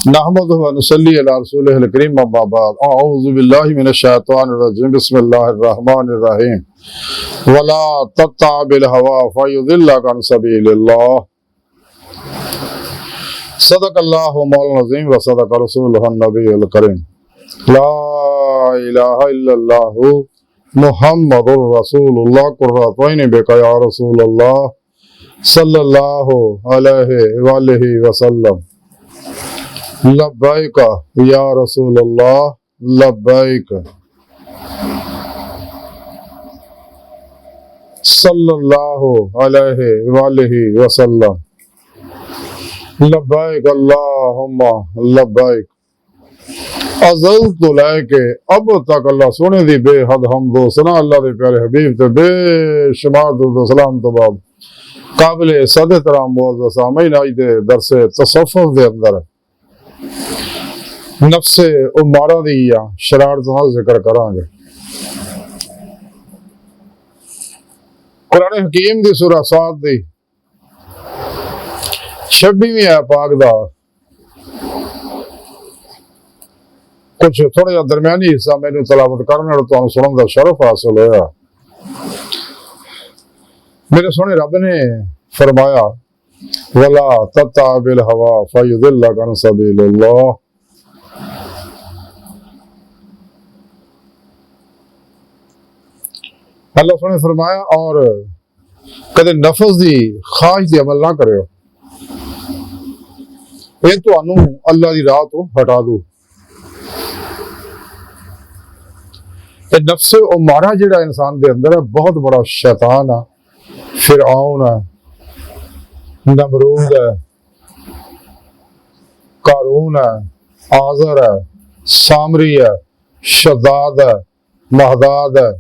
नहमदुहु व नुसल्ली अला रसूलिहिल करीम अम्मा बाद अऊज़ु बिल्लाहि मिनश शैतानिर रजीम बिस्मिल्लाहिर रहमानिर रहीम वला तत्तबिल हवा फयुदिल्लक अन सबीलिल्लाह सदक़ल्लाहु मौलाना अज़ीम व सदक़ रसूलुहुन नबियुल करीम ला इलाहा इल्लल्लाहु मुहम्मदुर रसूलुल्लाह कुर्रतैन बिका या रसूलल्लाह सल्लल्लाहु अलैहि वआलिहि वसल्लम लब्बैक या रसूलल्लाह लब्बैक सल्लल्लाहु अलैहि वआलिहि वसल्लम लब्बैक अल्लाहुम्मा लब्बैक अज़ल तो लैके अब तक अल्लाह सोने दी बेहद हमदो सना अल्लाह दे प्यारे हबीब ते बेशुमार दुरूद सलाम तो बाद काबिल सद तरह मुअज़्ज़ज़ सामीन आज दे दरसे तसव्वुफ़ दे अंदर नफ्से उमारा दी या शरारत का जिक्र करांगे। कुरान हकीम दी सूरह साद दी 26वीं आयत पाक दा कुछ थोड़ा जिहा दरमियानी हिस्सा मैनू तलावत करने और तुहानू सुनन दा शरफ हासिल होया। मेरे सोने रब ने फरमाया वला तत्तबिल हवा फयुदिल्लक अन सबीलिल्लाह। अल्लाह सोने फरमाया और कदे नफ्स दी ख्वाहिश दी अमल ना करियो, ये तुहानू अल्लाह दी राह तो हटा दो। नफ्स उमारा जिहड़ा इंसान दे अंदर है बहुत बड़ा शैतान है, फिरऔन है, नमरूद है, कारून है, आज़र है, सामरी है, शद्दाद है, महदाद है,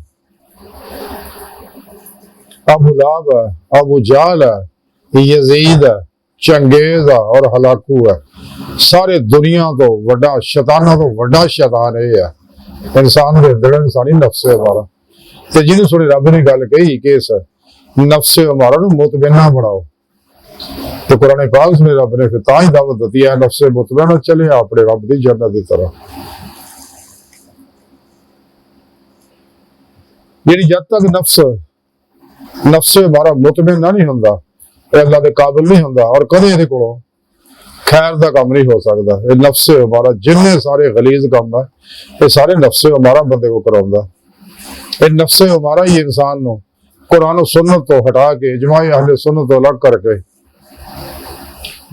अबू लहब है, अबू जहल है, यजीद है, चंगेज है और हलाकू है। सारे दुनिया तो वड्डा शैताना तो वड्डा शैतान ये है इंसान के अंदर इंसानी नफ्से हमारा। तो जिन्हें सुनी रब ने गल कही कि इस नफ्से हमारा मुतमइन्ना बनाओ, तो कुरान पाक में रब ने फिर ताही दावत दी है नफ्से मुतमइन्ना चले अपने रब की जन्नत की तरह। यानी जब तक नफ्से हमारा मुतमइन्ना नहीं होंदा, अल्लाह के काबिल नहीं होंदा और कदे इहदे कोलों खैर का काम नहीं हो सकता। ये नफ्से हमारा जिन्ने सारे गलीज काम है ये सारे नफ्से हमारा बंदे को कराउंदा। ये नफ्से हमारा ही इंसान को कुरान सुन्नत तो हटा के इजमाए अहले सुन्नत तो अलग करके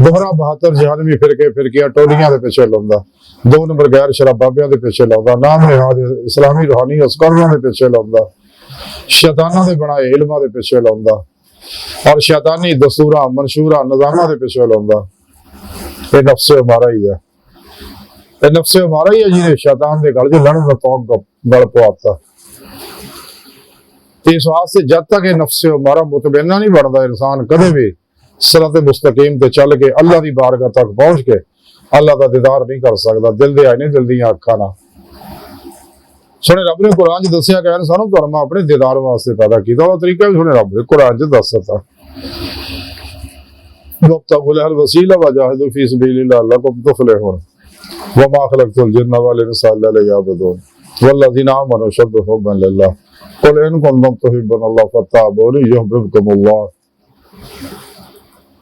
दोहरा 72 जहानवी फिरकियां टोलियां के पिछे लाउंदा, 2 नंबर गैर शराबाबियां के पिछे लाउंदा, नाम निहाद इस्लामी रूहानी अस्करां के पिछे लाउंदा, शैताना दे बनाए इल्मां दे पिछे लाउंदा और शैतानी दस्तूरा मंशूरा निजामा के पिछे लाउंदा। ये नफ्से हमारा ही है, ये नफ्से हमारा ही है जिन्हें शैतान के गल च लड़न का तौक गल पवाता। इस वास्ते जब तक ये नफ्से हमारा मुतमइन्ना नहीं बनता, इंसान कदे भी सिरात मुस्तकीम ते चल के अल्लाह की बारगाह तक पहुंच के अल्लाह का दीदार नहीं कर सकता। दिल दे आए ने दिल दियां अखां ना सुने रब ने कुरान च दसिया कि इंसानों तो मैं अपने दीदार वास्ते पैदा किया, और तरीका भी सुने रब ने कुरान च दस दिता वसीला वजाहिदू फी सबीलिल्लाह लअल्लकुम तुफलिहून वमा खलक़तुल जिन्ना वल इंसा इल्ला लियअबुदून वल्लज़ीना आमनू अशद्दु हुब्बन लिल्लाह कुल इन कुंतुम तुहिब्बुनल्लाह फत्तबिऊनी युहब्बिबकुमुल्लाह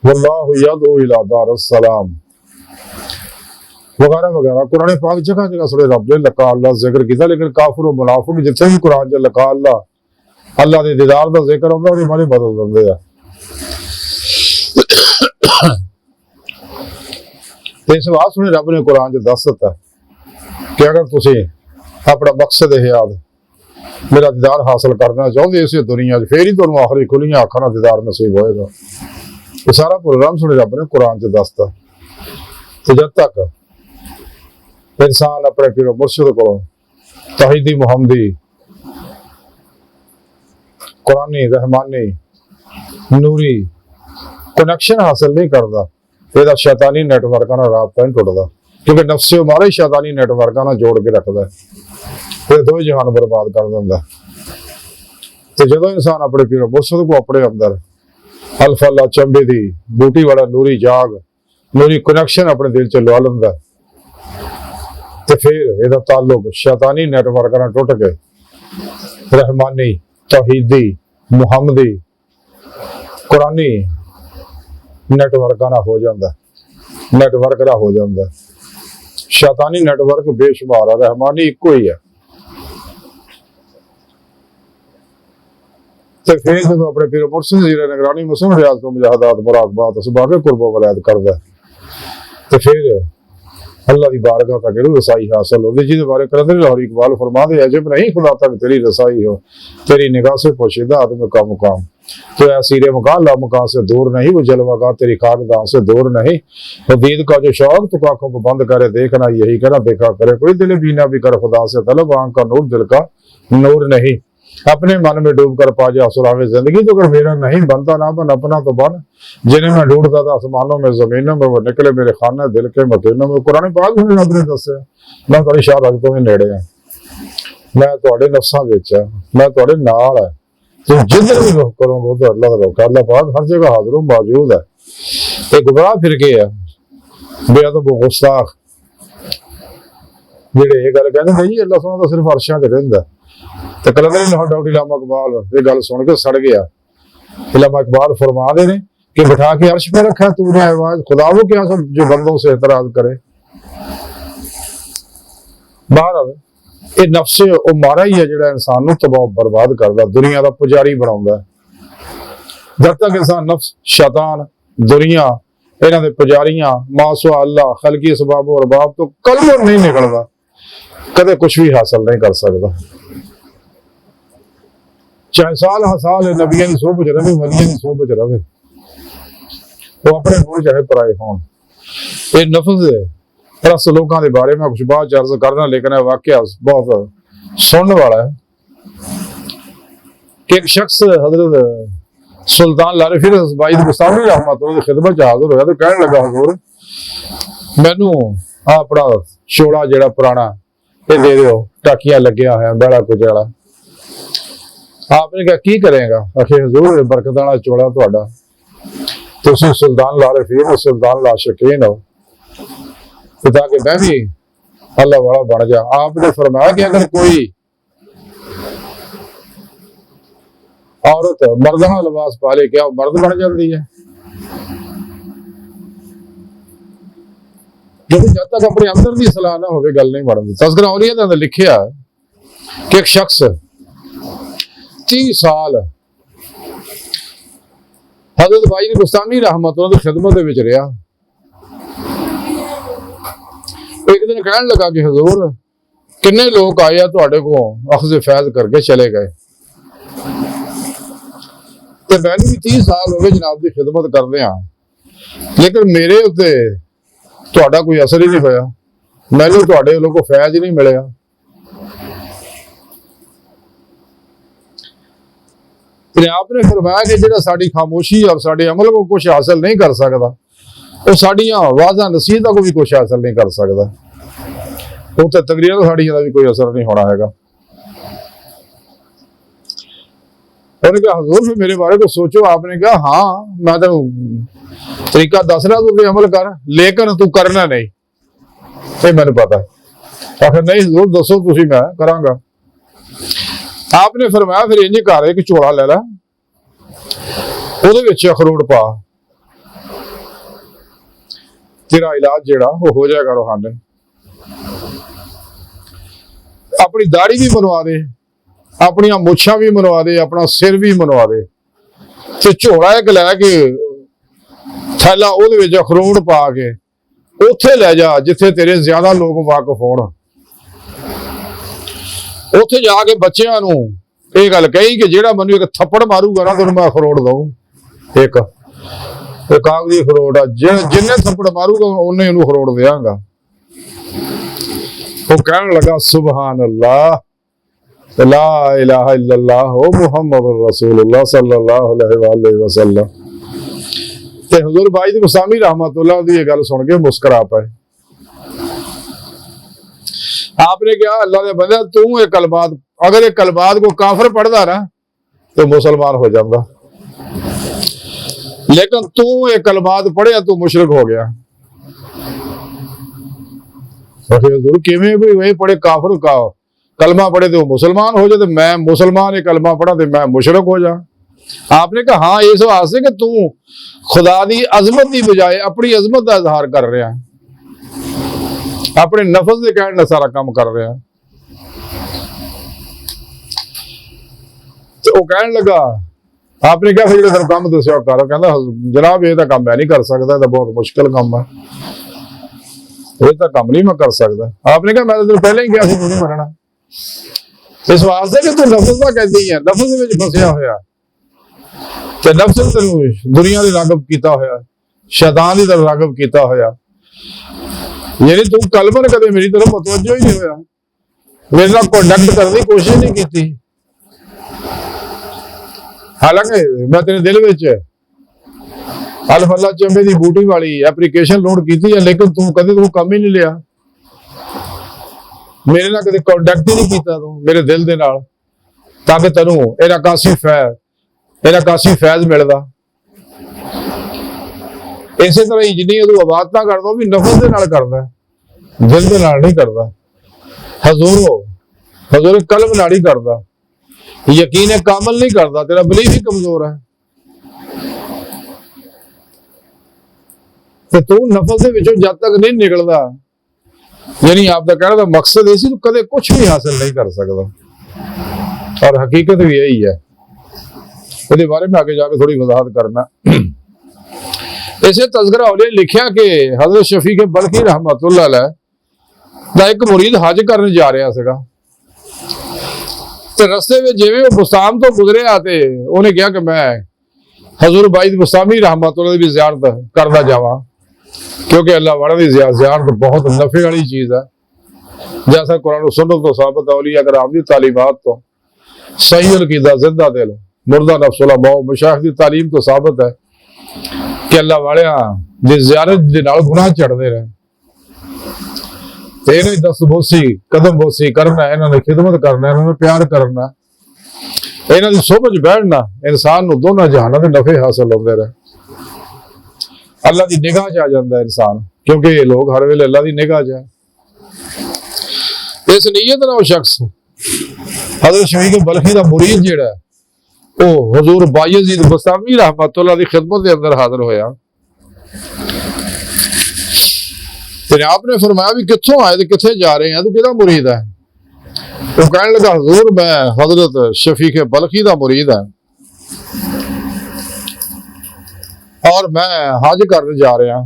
वल्लाहु यदऊ इला दारिस सलाम वगैरह वगैरह। कुरान पाक जगह जगह सुने रब ने लका अल्लाह जिक्र किया, लेकिन काफिर और मुनाफिक जिथे भी कुरान च लका अल्लाह के दीदार का जिक्र होता है माने बदल देंगे हैं। इस बात सुने रब ने कुरान च दस दिता कि अगर तुसी अपना मकसद हयात मेरा दीदार हासिल करना चाहते इस दुनिया फिर ही तुहानू आखिरी खुलियां अखां नाल दीदार नसीब होएगा। ये सारा प्रोग्राम सुने रब ने कुरान च दसता। तो जब तक इंसान अपने पीरो मुर्शिद को तौहीदी मुहम्मदी कुरानी रहमानी नूरी कनेक्शन हासिल नहीं करता, यह शैतानी नेटवर्क ना राबता नहीं टुटता, क्योंकि नफ्से हमारा ही शैतानी नेटवर्क ना जोड़ के रखता है, फिर दो जहान बर्बाद कर देंदा। तो जो इंसान अपने पीरो मुर्शिद को अपने अंदर अल्फा अल्लाह चंबे दी बूटी वाला नूरी जाग नूरी कनेक्शन अपने दिल च लवा लेंदा, ਤੇ ਫਿਰ ਇਹਦਾ ਤਾਲੁਕ ਸ਼ੈਤਾਨੀ ਨੈਟਵਰਕ ਨਾਲ ਟੁੱਟ ਕੇ ਰਹਿਮਾਨੀ, ਤੌਹੀਦੀ, ਮੁਹੰਮਦੀ, ਕੁਰਾਨੀ ਨੈਟਵਰਕਾਂ ਨਾਲ ਹੋ ਜਾਂਦਾ, ਨੈਟਵਰਕ ਦਾ ਹੋ ਜਾਂਦਾ। ਸ਼ੈਤਾਨੀ ਨੈਟਵਰਕ ਬੇਸ਼ੁਮਾਰ ਆ, ਰਹਿਮਾਨੀ ਇੱਕੋ ਹੀ ਹੈ। ਤੇ ਫਿਰ ਜਦੋਂ ਆਪਣੇ ਪੀਰ ਮੁਰਸ਼ਿਦ ਜ਼ੀਰੇ ਨਿਗਰਾਨੀ ਮੁਸਲਿਮ ਰਿਆਜ਼ ਤੋਂ ਮੁਜਾਹਦਾਤ ਮੁਰਾਕਬਾਤ ਅਸਬਾਬ ਕੁਰਬੋ ਵਲਾਇਤ ਕਰਦਾ, ਤੇ ਫਿਰ अल्लाह की बारगाह तक रसाई हासिल होती, जिस बारे करदर लाहौरी इकबाल फरमाते अजब नहीं खुदा तक तेरी रसाई हो, तेरी निगाह से पोशीदा आदमी का मुकाम, तो ऐसीरे मकान ला मकान से दूर नहीं, वो जलवागाह तेरी खानदान से दूर नहीं, वो दीद का जो शौक तो आंखों को बंद करे देखना यही करा, देखा करे कोई दिल बीना भी कर खुदा से तलब, आंख का नूर दिल का नूर नहीं, अपने मन में डूब कर पा जा सुरागे जिंदगी, तो अगर मेरा नहीं बनता ना बन अपना तो बन, जिन्हें मैं ढूंढता था आसमानों में जमीनों में, वो निकले मेरे खाने दिल के मकीनों में। कुरान पाक में रब ने दस्या मैं तुहाडी शाह रगतों में नेड़े हां, मैं तुहाडे नफ्सां विच हां, मैं तुहाडे नाल हां, तो जिधर भी रुख करोगे तो अल्लाह दा रुख, अल्लाह पाक हर जगह हाजिर मौजूद है। ये गुमराह फिर गए है बेअदब गुस्ताख जेड़े ये गल कहंदे ने जी अल्लाह सुना तो सिर्फ अरशां ते रहिंदा, तो कलंदर लाहौर डॉक्टर इलामा इकबाल ये गल सुन के सड़ गया। इलामा इकबाल फरमा दे ने कि बिठा के अर्श पे रखा तूने आवाज, खुदा वो क्या सब जो बंदों से एतराज करे। बाहर ये नफ्स वो मारा ही है जिहड़ा इंसान नूं तबाह बर्बाद करदा, दुनिया दा पुजारी बनाउंदा। जब तक इंसान नफ्स शैतान दुनिया इन्हां दे पुजारियां मासवा अल्लाह खलकी असबाब और अरबाब तो कलमों नहीं निकलदा, कदे कुछ भी हासिल नहीं कर सकदा। चाहे साल हसाल नबियां की सोहबत च रहे, वलियां की सोहबत च रहे, वो अपने होण चाहे पराए होण, ये नफ्स है। रस लोगों के बारे में कुछ बात अर्ज करना, लेकिन वाकया बहुत सुनने वाला है कि एक शख्स हजरत सुल्तान लारिफी बाईद गुस्तामी रहमतुल्लाह की खिदमत च हाजिर होया, तो कहने लगा हुजूर मैनू अपना चोड़ा जिहड़ा पुराना ये दे दिओ, टाकियां लगिया होया बड़ा कुछ वाला। आपने कहा की करेगा? आखिर हुजूर बरकत वाला चोड़ा तुहाडा, तुसीं सुल्तान लारिफीन हो, सुल्तान लाशिकीन हो, ताकि मैं भी अल्लाह वाला बन जा। आपने फरमाया कि अगर कोई औरत मर्दाना लिबास पा ले क्या मर्द बन जाती है? क्योंकि जब तक अपने अंदर की सलाह ना हो गल नहीं बनती। तज़किरा औलिया दे अंदर लिखिया कि एक शख्स 30 साल हजरत बाईद गुस्तामी रहमतुल्लाह की खिदमत दे विच रहा। एक दिन कहने लगा कि हुजूर किन्ने लोग आए तुहाडे को अखज़ फैज करके चले गए, तो मैंने भी 30 साल हो गए जनाब की खिदमत करदे हां, लेकिन मेरे उत्ते तुहाडा कोई असर ही नहीं होया, मैनूं तुहाडे लोगों को फैज ही नहीं मिलिया। आपने फरमाया कि जिहड़ा साडी खामोशी और साडे अमल को कुछ हासिल नहीं कर सकता, वो साडियां वाज़ां नसीहतां को भी कुछ हासिल नहीं कर सकता, वो तो तकरीरां साडियां दा भी कोई असर नहीं होना हैगा। उन्होंने कहा हुजूर फिर मेरे बारे को सोचो। आपने कहा हाँ मैं तो तरीका दस रहा, तू अमल कर, लेकिन तू करना नहीं, ये मैंने पता है। आखिर नहीं हुजूर दसो तुसीं, मैं करांगा। आपने फरमाया फिर इंज कर, एक झोला ले ला, उहदे विच अखरोट पा, तेरा इलाज जिहड़ा वो हो जाएगा रूहानी। अपनी दाढ़ी भी मनवा दे, अपनी मुछां भी मनवा दे, अपना सिर भी मनवा दे, ते झोला एक लैके थैला उहदे विच अखरोट पा के उत्थे लै जा जिथे तेरे ज्यादा लोग वाकफ होण। उत्थे जाके बच्चियां नूं ये गल कही कि जिहड़ा मैनूं एक थप्पड़ मारूगा ना तैनूं मैं अखरोट दूं, एक कागजी अखरोट आ, जिन्ने थप्पड़ मारूगा उन्ने इहनूं अखरोट देआंगा। वो कहने लगा सुबहान अल्लाह ला इलाहा इल्लल्लाह मुहम्मदुर रसूलुल्लाह सल्लल्लाहु अलैहि वसल्लम। ते हुजूर बाईद गुस्तामी रहमतुल्लाह दी ये गल सुन के मुस्कुरा पाए। आपने कहा अल्लाह ने बंदे तू ये कलमात, अगर ये कलमात को काफिर पढ़दा ना तो मुसलमान हो जाता, लेकिन तू ये कलमात पढ़े तू मुशरिक हो गया। ਆਖੇ ਹਜ਼ੂਰ ਕਿਵੇਂ ਵੀ ਇਹ ਪੜੇ ਕਾਫਰ का कलमा पढ़े तो मुसलमान हो जाए, तो मैं मुसलमान है कलमा पढ़ा तो मैं मुशरक हो जा। आपने कहा हाँ इस वास्ते कि तू खुदा दी अजमत की बजाय अपनी अजमत का इजहार कर रहा है, अपने नफस के कहने सारा काम कर रहा है। तो वो कहने लगा, आपने क्या फिर तेन काम दसिया कर, कहता जनाब ये काम मैं नहीं कर सकता, तो बहुत मुश्किल काम है, ये तो काम नहीं मैं कर सकता। आपने कहा मैं तो तेन पहले ही कहा तू नहीं मरना, इस वास्ते कि तू नफस का कहती है, नफस में फसिया होया, ते नफ्स ने तेन दुनिया की रागब किया होया, शैतान की तरफ रागब किया होया, यानी तू कलमन कदे मेरी तरफ मुतवज्जो ही नहीं होया, मेरे नाल कॉन्टैक्ट करने की कोशिश नहीं की। हालांकि मैं तेरे दिल विच अल-फला चंबे की बूटी वाली एप्लीकेशन लोड की है, लेकिन तू कदे तू काम ही नहीं लिया, मेरे नाल कदे कॉन्टैक्ट ही नहीं किया तू मेरे दिल दे नाल, ताकि तेनू इहदा कासी फैज मिलदा। इसे तरह ही जिन्नी तू इबादतां करदा भी नफस दे नाल करदा, दिल दे नाल नहीं करदा। हजूर कल्ब नाल ही करदा, यकीन कामल नहीं करदा, तेरा बिलीफ ही कमजोर है। ते तू नफस दे विचों जद तक नहीं निकलदा, यानी आपका कहने का मकसद ये तू कदे कुछ भी हासिल नहीं कर सकता, और हकीकत भी यही है। इसके बारे में आगे जाके थोड़ी वजाहत करना। इसे तज़किरा औलिया लिखा कि हजरत शफीक बल्खी रहमतुल्लाह अलैह दा एक मुरीद हज करने जा रहा सीगा, ते रस्ते में जिवें वो बुस्तान तो गुजरिया ते उन्हें कहा कि मैं हजूर बाईद बुस्तामी रहमतुल्लाह दी भी ज़ियारत करदा जावां, क्योंकि अल्लाह वाला की ज़ियारत बहुत नफे वाली चीज़ है। जैसा कुरान सुन्नत तो साबित औलिया कराम दी तालीमात तो सही अकीदा जिंदा दिल मुर्दा नफ्स मौत मशाइख दी तालीम तो साबित है कि अल्लाह वालियां दी ज़ियारत दे नाल गुनाह चढ़दे रहे, ते इन्हां दी दस्तबोसी कदम बोसी करना, इन्हां दी खिदमत करना, इन्हां नूं प्यार करना, इन्हां दी सोहबत च बैठना इंसान नूं दोनों जहानां दे नफे हासिल होंदे रहे। अल्लाह की निगाह च आ जाता है इंसान, क्योंकि ये लोग हर वेले अल्लाह की निगाह च है। इस नीयत नाल शख्स हज़रत शफीक बल्खी दा मुरीद जिहड़ा वो हुजूर बायज़ीद बस्तामी रहमतुल्लाह दी खिदमत दे अंदर हाजिर होया। ते आपने फरमाया भी कित्थों आए ते कित्थे जा रहे हैं, तू किहदा मुरीद है? वो कहने लगा हुजूर मैं हज़रत शफीक बल्खी दा मुरीद है और मैं हज करने जा रहा।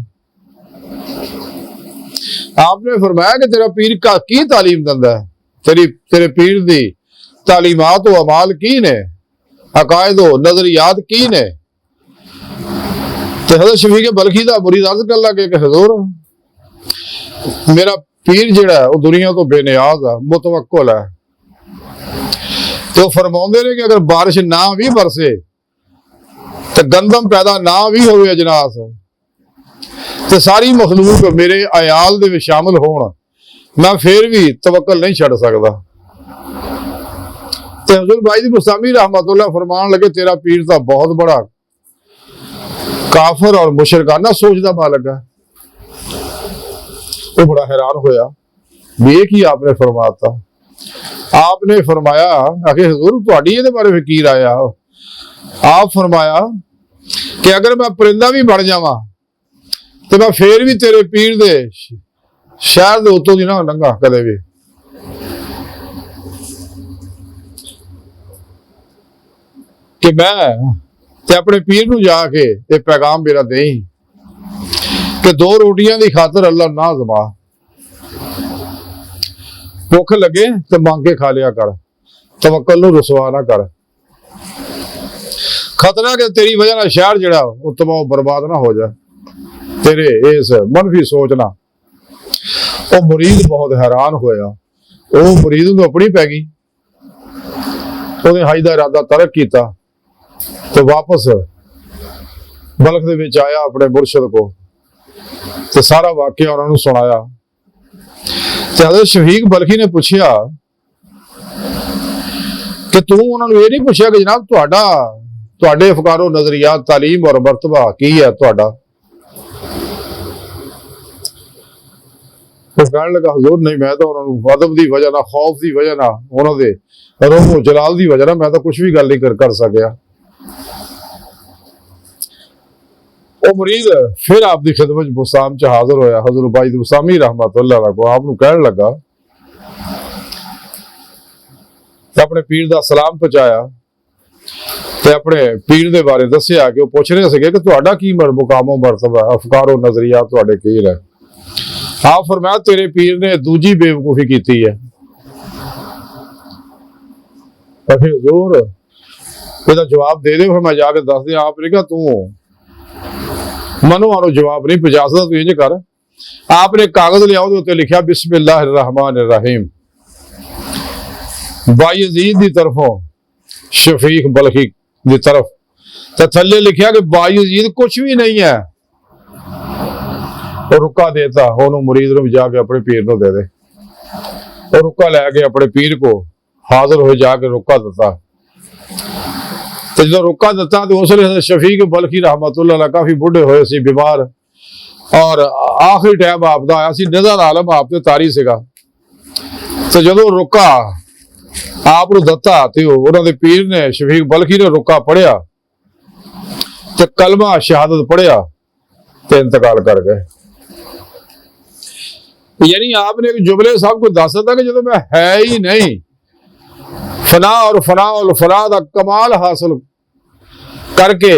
आपने फरमाया कि तेरा पीर का की तालीम दिंदा है, तेरे पीर दी तालीमात व अमाल की ने, अकायद व नजरियात की ने। ते हज़रत शफीक बल्खी दा मुरीद अर्ज कर लगे कि हुजूर मेरा पीर जिहड़ा है वो दुनिया तो बेनियाज है, मुतवक्किल है। तो फरमाउंदे ने कि अगर बारिश ना भी बरसे तो गंदम पैदा ना भी हो अजनास, तो सारी मखलूक मेरे अयाल दे विच शामिल होण, मैं फिर भी तवक्कल नहीं छड़ सकदा। ते हुजूर बाईद बुस्तामी रहमतुल्लाह फरमान लगे तेरा पीर तो बहुत बड़ा काफिर और मुशरकाना सोच दा मालिक है। वो बड़ा हैरान होया भी ये की आपने फरमाता। आपने फरमाया आखिर हुजूर तुहाडी इहदे बारे की राय आ? आप फरमाया कि अगर मैं परिंदा भी बन जावां तो मैं फिर भी तेरे पीर दे शहर दे उत्तों दी ना लंघा कदे भी। कि मैं ते अपने पीर नूं जाके ये पैगाम मेरा देई कि दो रोटियां दी खातर अल्लाह ना आज़मा, भुख लगे तो मांग के खा लिया कर, तवक्कल नूं रुसवा ना कर। खतरा कि तेरी वजह ना शहर जिहड़ा वो तबाह बर्बाद ना हो जाए, तेरे इस मनफी सोचना। वो मुरीद बहुत हैरान होया, वो मुरीद नूं अपनी पै गई, उहने हज दा इरादा तरक किया तो वापस बल्ख दे विच आया अपने मुर्शद को, तो सारा वाकया उन्होंने सुनाया। तो हज़रत शफीक बल्खी ने पूछा कि तू उन्होंने ये नहीं पूछा कि जनाब तुहाडे अफकारो नजरियात तालीम और मरतबा की है तुहाडा? ਉਹ ਕਹਿਣ ਲੱਗਾ ਹਜ਼ੂਰ ਨਹੀਂ, ਮੈਂ ਤਾਂ ਉਹਨਾਂ ਨੂੰ ਅਦਬ ਦੀ ਵਜ੍ਹਾ ਨਾਲ, ਖੌਫ ਦੀ ਵਜ੍ਹਾ ਨਾਲ, ਉਹਨਾਂ ਦੇ ਰੋਹ ਜਲਾਲ ਦੀ ਵਜ੍ਹਾ ਨਾਲ ਮੈਂ ਤਾਂ ਕੁਝ ਵੀ ਗੱਲ ਨਹੀਂ ਕਰ ਸਕਿਆ। ਉਹ ਮੁਰੀਦ ਫਿਰ ਆਪ ਦੀ ਖਿਦਮਤ ਬੁਸਾਮ ਚ ਹਾਜ਼ਰ ਹੋਇਆ। ਹਜ਼ਰਤ ਬਾਈ ਬੁਸਾਮੀ रहमतुल्लाह अलैह को ਆਪ ਨੂੰ ਕਹਿਣ ਲੱਗਾ, ਆਪਣੇ ਪੀਰ ਦਾ ਸਲਾਮ ਪਹੁੰਚਾਇਆ ਤੇ ਆਪਣੇ ਪੀਰ ਦੇ ਬਾਰੇ ਦੱਸਿਆ ਕਿ ਉਹ ਪੁੱਛ ਰਹੇ ਸੀਗੇ ਕਿ ਤੁਹਾਡਾ ਕੀ ਮੁਕਾਮੋ ਮਰਤਬਾ, ਅਫਕਾਰੋ ਨਜ਼ਰੀਆ ਤੁਹਾਡੇ ਕੀ ਹੈ। ਆਪ ਫਰਮਾਇਆ ਤੇਰੇ ਪੀਰ ਨੇ ਦੂਜੀ ਬੇਵਕੂਫੀ ਕੀਤੀ ਹੈ। ਫਿਰ ਹਜ਼ੂਰ ਇਹਦਾ ਜਵਾਬ ਦੇ ਦਿਓ, ਫਿਰ ਮੈਂ ਜਾ ਕੇ ਦੱਸ ਦਿਆਂ। ਆਪ ਨੇ ਕਿਹਾ ਤੂੰ ਮਨੋਂ ਆਰੋ ਜਵਾਬ ਨਹੀਂ ਪਹੁੰਚਾ ਸਕਦਾ, ਤੂੰ ਇੰਜ ਕਰ, आपने कागज लिया उत्ते लिखा बिस्मिल्लाहिर रहमानिर रहीम, बायजीद की तरफों शफीक बल्खी की तरफ, तो थले लिखा कि बायजीद कुछ भी नहीं है। और रुका देता ओनू मुरीद नूं जाके अपने पीर नूं दे दे। और रुका लैके अपने पीर को हाजिर हो जाके रुका दिता। तो जो रुका दिता तो उस शफीक बल्खी रहमतुल्लाह अलैह काफी बुढ़े होए सी, बीमार, और आखिरी टाइम आपदा आया सी, नज़र आलम आप ते तारी सीगा। तो जो रुका आप नूं दिता ते उन्हां दे पीर ने शफीक बल्खी ने रुका पढ़िया ते कलमा शहादत पढ़िया ते इंतकाल कर गए। यानी आपने एक जुमले साहब को दस दिता कि जो मैं है ही नहीं, फना और फना दा कमाल हासिल करके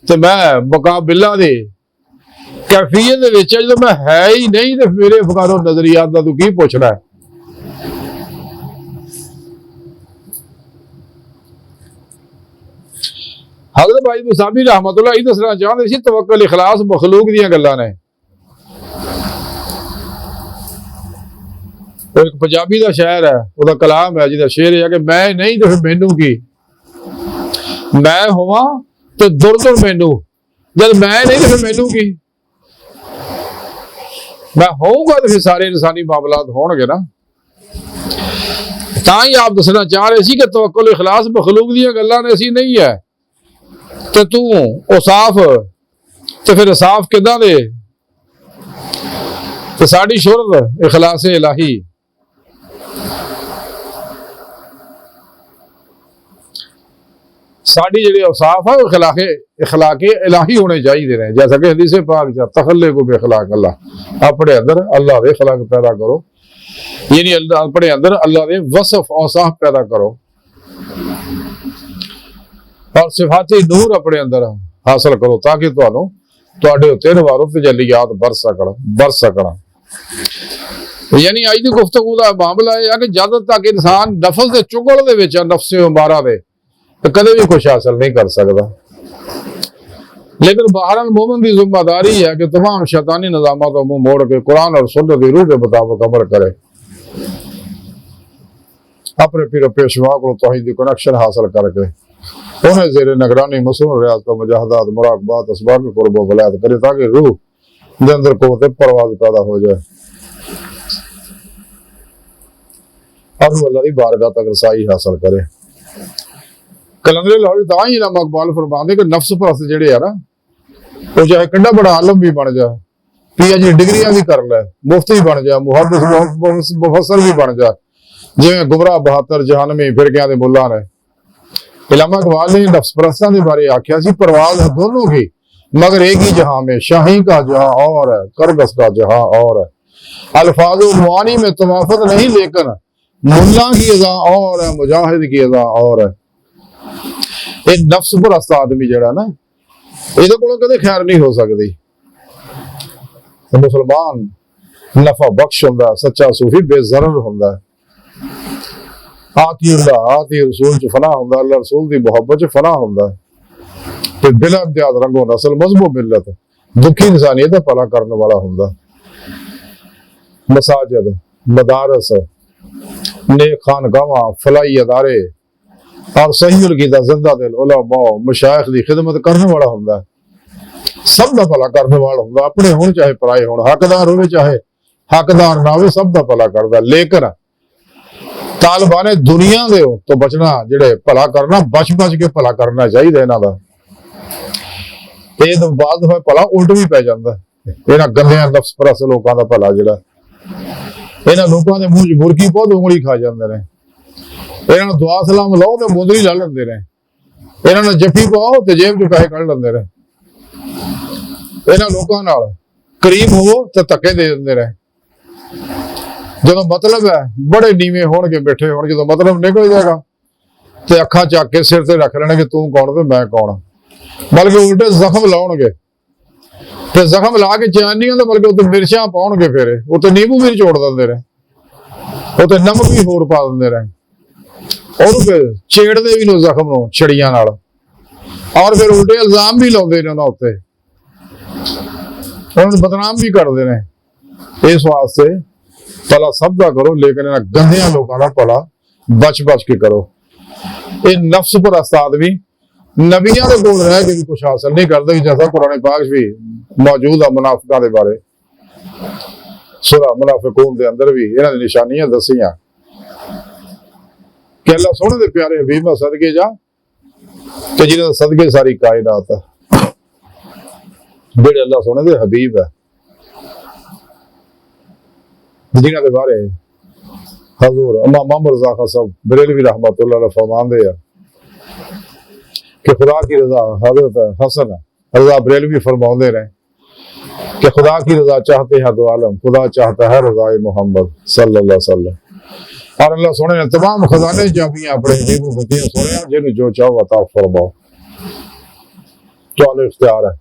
ते मैं मुकाबिला दे कैफियत जो मैं है ही नहीं तो मेरे अफकारो नजरियात का तू की पूछना है। हज़रत भाई बुसामी रहमतुल्लाह अलैह दसना चाहते सी तवक्कुल इखलास मखलूक दी गल्लां ने। एक पंजाबी का शायर है, उसका कलाम है जिहदा शेर है कि मैं नहीं तो फिर मैनू की, मैं होवां तो दुर दुर मैनू, जब मैं नहीं तो फिर मैनू की, मैं होऊंगा तो फिर सारे इंसानी मामलात होणगे ना। तां ही आप दसना चाह रहे सी कि तवक्कुल इखलास मखलूक दी गल्लां ने असीं नहीं है, तो तू औसाफ तो फिर साफ किदां दे, तो साडी शुरत इखलास इलाही। साडी जिहड़ी औसाफ है इखलाके इलाही होने चाहिए ने। जैसा कि हदीस पाक च तखल्लुकु बिखलाक अल्लाह, अपने अंदर अल्लाह दे खलाक पैदा करो, यानी अपने अंदर अल्लाह दे वसफ औसाफ पैदा करो और सिफाती नूर अपने अंदर हासिल करो ताकि तुहानू तुहाडे उत्ते नवारो तजल्लियात बर सकण। यानी अज दी गुफ्तगू दा मामला है कि जद तक इंसान नफस दे चुगल दे विच नफ्से उमारा दे तो कदे भी कुछ हासिल नहीं कर सकता। लेकिन बहरहाल मोमिन की जिम्मेदारी है कि तमाम शैतानी निजामों को मुंह मोड़ के कुरान और सुन्नत की रूह के मुताबिक अमल करे, अपने पीर पेशवा को तौहीद की कनेक्शन हासिल करके उन्हें ज़ेरे निगरानी मसनून रियाज का मुजाहदात मुराकबात असबाब कुर्ब व वलायत करे ताकि रूह के अंदर क़ुव्वत परवाज़ पैदा हो जाए और वो अल्लाह की बारगाह तक रसाई हासिल करे। कलंदर लाहौरी तां ही इमाम इकबाल फरमाते कि नफ्स परस्त जिहड़े आ ना, वो चाहे कितना बड़ा आलम भी बन जा, PhD डिग्रियां भी कर ले, मुफ्ती बन जा, मुहद्दिस मुफस्सिर भी बन जा, जिवें गुमराह बहातर जहानवी फिरकियां दे मुल्ला ने। इमाम इकबाल ने नफ्स परस्तां दे बारे आख्या सी परवाज़ है दोनों की मगर एक ही जहां में, शाही का जहां और है, करगस का जहां और है। अल्फाज़ मुआनी में तवाफत नहीं लेकिन मुल्ला की अज़ा और है, मुजाहिद की अज़ा और है। ये नफ्स परस्त आदमी जिहड़ा ना, इहदे कोलों कदे खैर नहीं हो सकती। मुसलमान नफा बख्श हुंदा, सच्चा सूफी बेज़रर हुंदा, आती रसूल च फना हुंदा, अल्लाह रसूल दी मुहब्बत च फना हुंदा ते बिला इम्तियाज रंगो नस्ल मजहबो मिल्लत दुखी इंसानियत दा भला करने वाला हुंदा। मसाजिद, मदारस, नेक खानगावां, फलाई अदारे और सही कीदा जिंदा दिल उलमा मशाइख दी खिदमत करने वाला हुंदा, सब दा भला करने वाला हुंदा। अपने होण चाहे पराए होण, हकदार होवे चाहे हकदार ना होवे, सब दा भला करदा। लेकिन तालिबाने दुनिया दे तो बचना, जिहड़े भला करना बच के भला करना चाहिए इन्हां दा। ये बाद भला उल्ट भी पै जांदा इन्हां गंदियां नफ्स परस्त लोकां दा भला जिहड़ा ਇਹਨਾਂ ਲੋਕਾਂ ਦੇ ਮੂੰਹ 'ਚ ਬੁਰਕੀ ਬਹੁਤ ਉਂਗਲੀ ਖਾ ਜਾਂਦੇ ਨੇ। ਇਹਨਾਂ ਨੂੰ ਦੁਆ ਸਲਾਮ ਲਾਓ ਤੇ ਮੁੰਦਰੀ ਲਾ ਲੈਂਦੇ ਨੇ। ਇਹਨਾਂ ਨੂੰ ਜੱਫੀ ਪਾਓ ਤੇ ਜੇਬ 'ਚ ਪੈਸੇ ਕੱਢ ਲੈਂਦੇ ਨੇ। ਇਹਨਾਂ ਲੋਕਾਂ ਨਾਲ ਕਰੀਬ ਹੋਵੋ ਤੇ ਧੱਕੇ ਦੇ ਦਿੰਦੇ ਨੇ। ਜਦੋਂ ਮਤਲਬ ਹੈ ਬੜੇ ਨੀਵੇਂ ਹੋਣਗੇ, ਬੈਠੇ ਹੋਣਗੇ, ਜਦੋਂ ਮਤਲਬ ਨਿਕਲ ਜਾਏਗਾ ਤੇ ਅੱਖਾਂ ਚੱਕ ਕੇ ਸਿਰ ਤੇ ਰੱਖ ਲੈਣਗੇ, ਤੂੰ ਕੌਣ ਤੇ ਮੈਂ ਕੌਣ। ਬਲਕਿ ਉਲਟੇ ਜ਼ਖਮ ਲਾਉਣਗੇ ਤੇ ਜ਼ਖਮ ਲਾ ਕੇ ਚੈਨ ਨਹੀਂ ਹੁੰਦਾ, ਬਲਕਿ ਉੱਤੇ ਮਿਰਚਾਂ ਪਾਉਣਗੇ, ਫਿਰ ਉੱਤੇ ਨਿੰਬੂ ਵੀ ਨਿਚੋੜ ਦਿੰਦੇ ਨੇ, ਉੱਤੇ ਨਮਕ ਵੀ ਹੋਰ ਪਾ ਦਿੰਦੇ ਨੇ। ਉਹਨੂੰ ਫਿਰ ਛੇੜਦੇ ਵੀ ਨੇ ਜ਼ਖਮ ਨੂੰ ਛੜੀਆਂ ਨਾਲ, ਔਰ ਫਿਰ ਉਲਟੇ ਇਲਜ਼ਾਮ ਵੀ ਲਾਉਂਦੇ ਨੇ ਉਹਨਾਂ ਉੱਤੇ, ਉਹਨਾਂ ਨੂੰ ਬਦਨਾਮ ਵੀ ਕਰਦੇ ਨੇ। ਇਸ ਵਾਸਤੇ ਭਲਾ ਸਭ ਦਾ ਕਰੋ, ਲੇਕਿਨ ਇਹਨਾਂ ਗੰਦਿਆਂ ਲੋਕਾਂ ਦਾ ਭਲਾ ਬਚ ਕੇ ਕਰੋ। ਇਹ ਨਫਸ ਪ੍ਰਸਤ ਆਦਮੀ ਨਬੀਆਂ ਦੇ ਕੋਲ ਰਹਿ ਕੇ ਵੀ ਕੁਛ ਹਾਸਲ ਨਹੀਂ ਕਰਦੇ, ਜੈਸਾ ਕੁਰਾਨ ਪਾਕ ਵੀ ਮੌਜੂਦ ਆ ਮੁਨਾਫਿਕਾਂ ਦੇ ਬਾਰੇ। ਸੂਰਾ ਮੁਨਾਫਿਕੂਨ ਦੇ ਅੰਦਰ ਵੀ ਇਹਨਾਂ ਦੀ ਨਿਸ਼ਾਨੀਆਂ ਦੱਸੀਆਂ ਕਿ ਅੱਲਾਹ ਸੋਹਣੇ ਦੇ ਪਿਆਰੇ ਹਬੀਬ ਦਾ ਸਦਕੇ ਜਾ, ਕਿ ਜਿਹਨਾਂ ਦੇ ਸਦਕੇ ਸਾਰੀ ਕਾਇਨਾਤ ਹੈ। ਜਿਹੜੇ ਅੱਲਾਹ ਸੋਹਣੇ ਦੇ ਹਬੀਬ ਹੈ, जिन्हों के बारे हजूर इमाम रज़ा खान साहब बरेलवी रहमतुल्लाह अलैह फरमाते हैं कि खुदा की रजा, हजरत हसन रजा बरेलवी फरमाते रहे कि खुदा की रजा चाहते हैं दो आलम, खुदा चाहता है रज़ा मोहम्मद सल्लल्लाहु अलैहि वसल्लम। और अल्लाह सोने ने तमाम खजाने चाबियां अपने हबीब को दिए, सोने जिन्हें जो चाहो अता फरमाओ, तो इख्तियार है।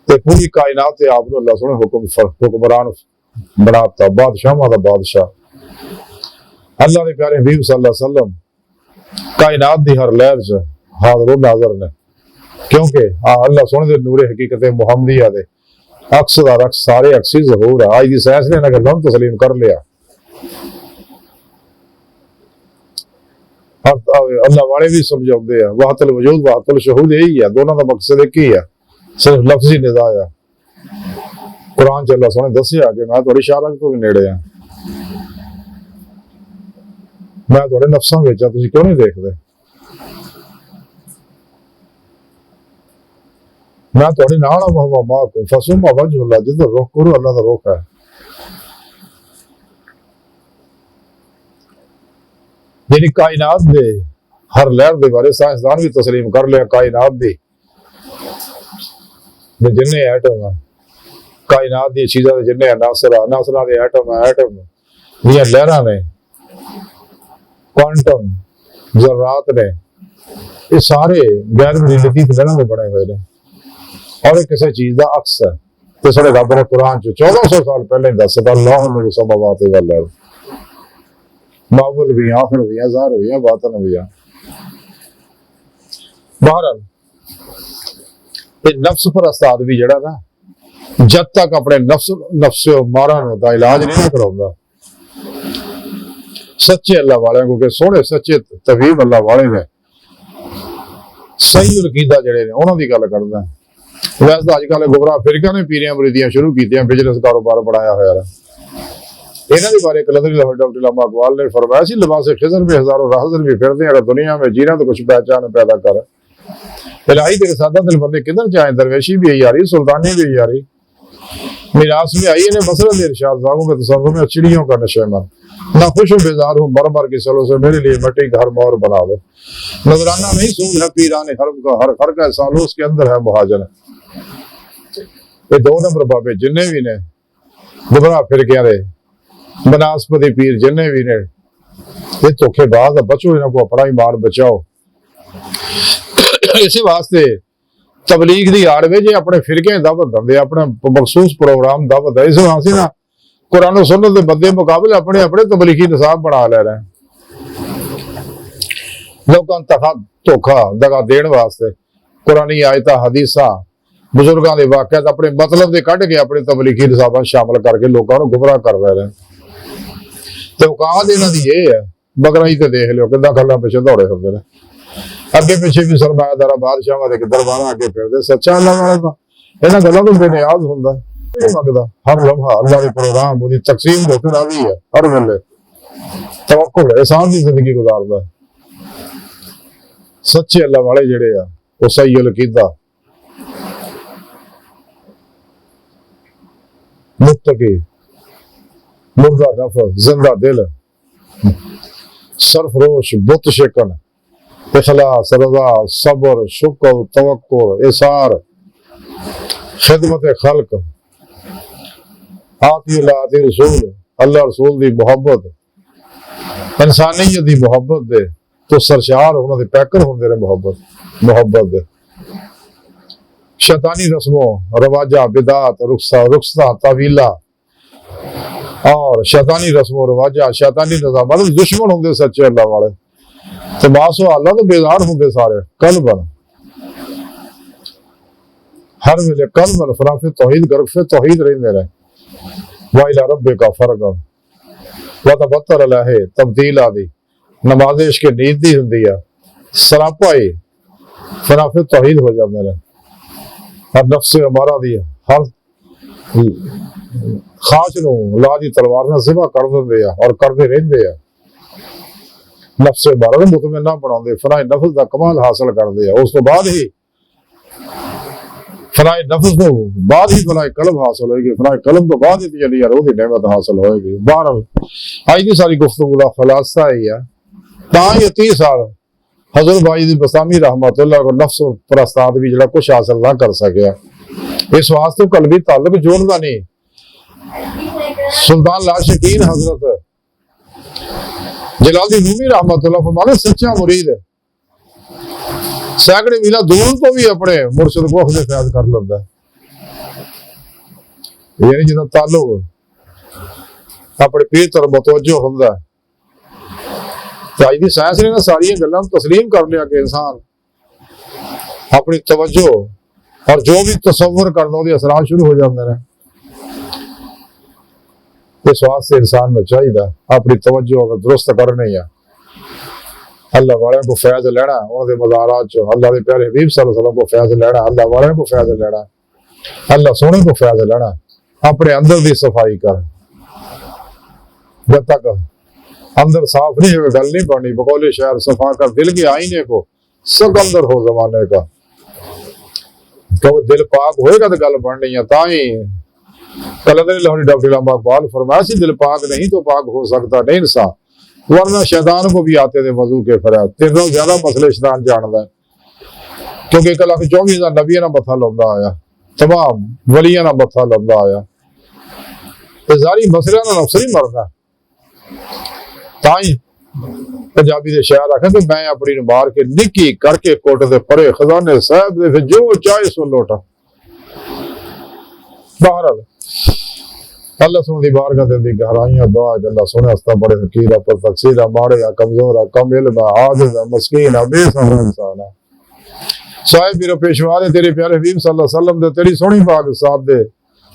ते पूरी कायनात से आपको अल्लाह सोने हुक्मरान बनाता, बादशाह दा बादशाह। अल्लाह के प्यारे हबीब सल्लल्लाहु अलैहि वसल्लम कायनात दी हर लहर च हाज़िर नाज़िर ने, क्योंकि अल्लाह सोने दे नूरे हकीकत मुहम्मदिया दे अक्स दा रक्स सारे अक्सी ज़हूर है। आज दी साइंस ने अगर गलत तस्लीम कर लिया, अल्लाह वाले भी समझाते हैं वाहतुल वजूद वाहतुल शहूद यही है, दोनों का मकसद एक ही है, सिर्फ लफ्जी निज़ा है। कुरान च अल्लाह सोने दसिया कि मैं थोड़ी शारक तो भी नेड़े हाँ, मैं थोड़े नफ्सां विच हां, तुसीं क्यों नहीं देखते, मैं थोड़े नाल हां, वह मां फसुम वजहुल्लाह, जिधर रुख करो अल्लाह दा रुख है। यानी कायनात दे हर लहर दे बारे साइंसदान भी तस्लीम कर लिया, कायनात दी जिन्ने एटम है, कायनात दी चीज़ां दे जिन्ने अनासरा दे एटम है, एटम दियां लहरां ने, क्वांटम ज़र्रात ने, ये सारे गैर लतीफ लहरां दे बने हुए ने, और किसी चीज़ का अक्स है। तो साढ़े रब ने कुरान च 1400 साल पहले दस दिता, अल्लाह समावात वल अर्ज़, मावल भी आखिर भी ज़ाहिर भी बातिन भी। बहरहाल नफ्स परस्त आदमी जड़ा ना, जब तक अपने नफ्स मारा का इलाज नहीं ना कराउंदा, सच्चे अल्लाह वाले क्योंकि सोहने सच्चे तवीब अल्लाह वाले ने सही अकीदा जड़े ने उन्हों की गल करदा। वैसे अजकल गुमराह फिरका ने पीरियां मुरीदियां शुरू कीतियां, बिजनेस कारोबार बनाया होया है। इन्हां दे बारे कलंदरी डॉक्टर इलामा अकबाल ने फरमाया सी, लिबास खिज़र भी हज़ारों राहज़र भी फिरदे, अगर दुनिया में जीना तो कुछ पहचान पैदा कर। इलाही तेरे सादा दिल बंदे किधर जाए, दरवेशी भी आई आ रही, सुल्तानी भी आई आ रही, मिरास में आई ने मसरत इरशाद जागों के तसव्वुर में चिड़ियों का नशे मन, ना खुश हूँ बेजार हूँ मर मर के सलों से, मेरे लिए मिट्टी का हर मोर बना दो। नजराना नहीं सूद है पीराने हरब का, हर का सालों उसके अंदर है मुहाजन। ये दो नंबर बाबे जिन्ने भी ने गुमराह फिरकियां दे बनास्पति पीर जिन्ने भी ने, ये धोखेबाज बचो, इन्हों को अपना ईमान बचाओ। इस वास्ते तबलीग की आड़ में जे अपने फिरके दावत देंगे, अपना मखसूस प्रोग्राम दावत है, इस वास्ते ना कुरान सुन्नत के बंदे मुकाबले अपने अपने तबलीगी निसाब बना ले रहे हैं, लोगों तखा धोखा दगा देने वास्ते कुरानी आयता हदीसा बुजुर्गों के वाकयात अपने मतलब के कढ़ के अपने तबलीगी निसाबा शामिल करके लोगों को गुमराह कर रहे हैं। तो औकात इन्हां दी ये है, मगर ही तो देख लो कि गल्लां पिछे दौड़े होंदे ने, अगे पिछे भी सरमायादारा बादशाह के दरबार अगे फिरते। सच्चा अल्लाह वाला का इन्हां गल्लां तो बेनियाज हुंदा, नहीं मंगदा, हर लम्हा अल्लाह के प्रोग्राम उहदी तकसीम होके राजी है, हर वेले तवक्कुल एहसान की जिंदगी गुजारदा है। सच्चे अल्लाह वाले जिहड़े आ वो सही अकीदा मुत्तकी, मुर्दा नफस, जिंदा दिल, सरफरोश, बुत शिकन, इखलास, रजा, सब्र, शुक्र, तवक्कुल, इसार, खिदमत खल्क, आती रसूल, अल्लाह रसूल दी मुहब्बत, इंसानियत दी मुहब्बत दे तो सरशार उन्होंने पैकर होंगे ने मुहब्बत दे। शैतानी रस्मों, रवाजा, बिदात, रुखसा, तावीला और शैतानी रस्मों रवाजा, शैतानी निजाम मतलब दुश्मन होंगे सच्चे अल्लाह वाले, तो मासो अल्लाह तो बेजार होंगे सारे कल्बन, हर वेले कल्बन फराफे तौहीद गरफे तौहीद रहंदे ने। वाइला रब्बे का फर्क वता बत्तर अलहे तब्दील आदि नमाज इश्क नींद दी हुंदी है सरापा ही फराफे तौहीद हो जाते हैं। हर नफ्स अमारा दी हर खाच नूं अल्लाह दी तलवार नाल ज़िबा कर दिंदे आ और करदे रहिंदे आ। नफ्स अमारा नूं मुतमइन्ना बनाउंदे, फनाए नफ्स दा कमाल हासिल करदे आ। उस तो बाद ही फनाए नफ्स तो बाद ही फनाए कलम हासिल होएगी, फनाए कलम तो बाद ही जली यार ओदी नेमत हासिल होएगी। बहरहाल अज दी सारी गुफ्तगू दा खुलासा ही है तां ये 30 साल हजरत भाई दी बसामी रहमतुल्लाह को नफ्स परस्त आदमी जिहड़ा कुछ हासिल ना कर सकिया, इस वास्ते कलबी ताल्लुक जोड़दा नहीं। सुल्तान लाशकीन हजरत जलालुद्दीन रूमी रहमतुल्लाह फरमाते सच्चा मुरीद सैकड़े मीला दूर तो भी अपने मुर्शिद को खुद फैज कर लेंदा है, यानी जिदा ताल्लुक अपने पीर तरफ मुतवज्जो हुंदा है। तो अज दी साइंस ने सारी गल्लां तस्लीम कर लिया कि इंसान अपनी तवज्जो और जो भी तसव्वुर करदा ओहदे असरात शुरू हो जाते हैं। इस वास्ते इंसान को चाहिए अपनी तवज्जो अगर दुरुस्त करनी है, अल्लाह वाले को फैज लेना, उन्होंने मज़ारात चो अल्लाह के प्यारे हबीब सल्लल्लाहु अलैहि वसल्लम को फैज लेना, अल्लाह वाले को फैज लेना, अल्लाह सोने को फैज लेना। अपने अंदर की सफाई कर, जब तक अंदर साफ नहीं हो गल नहीं बननी। बकौले शहर सफा कर दिल के आईने को सिकंदर हो जमाने का, क्योंकि दिल पाक होएगा तो गल बननी है। ताही कलंदर लाहौरी डॉक्टर इलामा इकबाल फरमाया सी दिल पाक नहीं तो पाक हो सकता नहीं इंसान, वरना शैतान को भी आते थे वजू के फरियाद। तेरे ज्यादा मसले शैतान जानता है, क्योंकि 1,24,000 नबियों ना मथा लंबा आया, तमाम वलियां ना मथा लंबा आया, तो सारी मसले ना नफस नहीं मरना। ताई पंजाबी दे शायर आखे कि मैं अपनी मार के निकी करके कोट दे परे खजाने साहब दे जो चाहे सुन लोटा। बहरहाल अल्लाह सुन दी बारगाह दे गहराइयां दुआ अल्लाह सुने हस्ता बड़े फकीर पर तकसीर मारे या कमजोर कम इल्म आजिज मस्कीन बेसहारा इंसान साहिब मेरे पेशवा ने तेरे प्यारे हबीब सल्लल्लाहु अलैहि वसल्लम दे तेरी सोहनी पाक साथ दे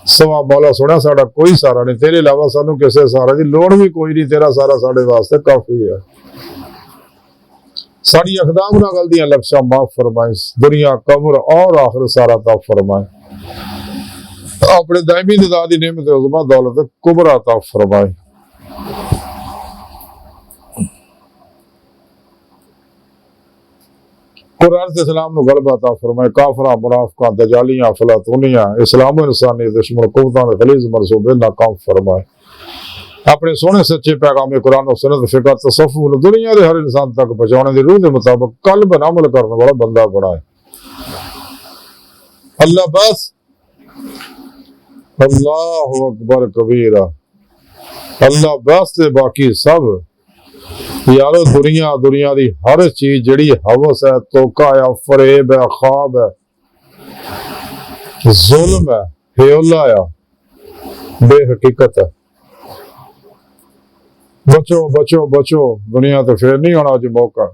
सवा मौला सुना साडा कोई सहारा नहीं, तेरे अलावा सानू किसी सहारे की लोड़ भी कोई नहीं, तेरा सारा साडे वास्ते काफी है। साडी अकदाम नाल गलतियां लफ्ज़ां माफ फरमाए, दुनिया कब्र और आखिर सारा ता फरमाए, अपने दायमी निज़ादी नेमत उज़मा दौलत कुबरा ता फरमाए। कुरान इस्लाम नु गलबा ता फरमाए, काफरा मुनाफिका दजालियां अफलातूनियां इस्लाम इंसानी दुश्मन कुव्वतां दे गलीज़ मंसूबे नाकाम फरमाए। अपने सोने सच्चे पैगाम कुरान और सुन्नत फिक्र तसव्वुफ दुनिया के हर इंसान तक पहुंचाने की रूह के मुताबिक कल्ब अमल करने वाला बंदा बनाए। अल्लाह बस अल्लाहु अकबर कबीरा, अल्लाह बस ते बाकी सब यारो दुनिया दी हर चीज जिहड़ी हवस है, तोका है, फरेब है, ख्वाब है, जुल्म है, हेला है, बेहकीकत है। बचो बचो बचो, दुनिया तो फिर नहीं होना जी मौका।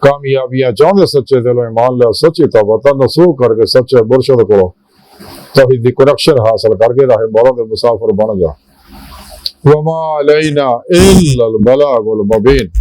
कामयाबियां चाहते सच्चे दिलों ईमान लो, सच्ची तौबा नसूख करके सच्चे मुर्शिद को तौहीद दी कनेक्शन हासिल करके राहे मौला दे मुसाफिर बन जा। वमा अलैना इल्लल बलागुल मुबीन।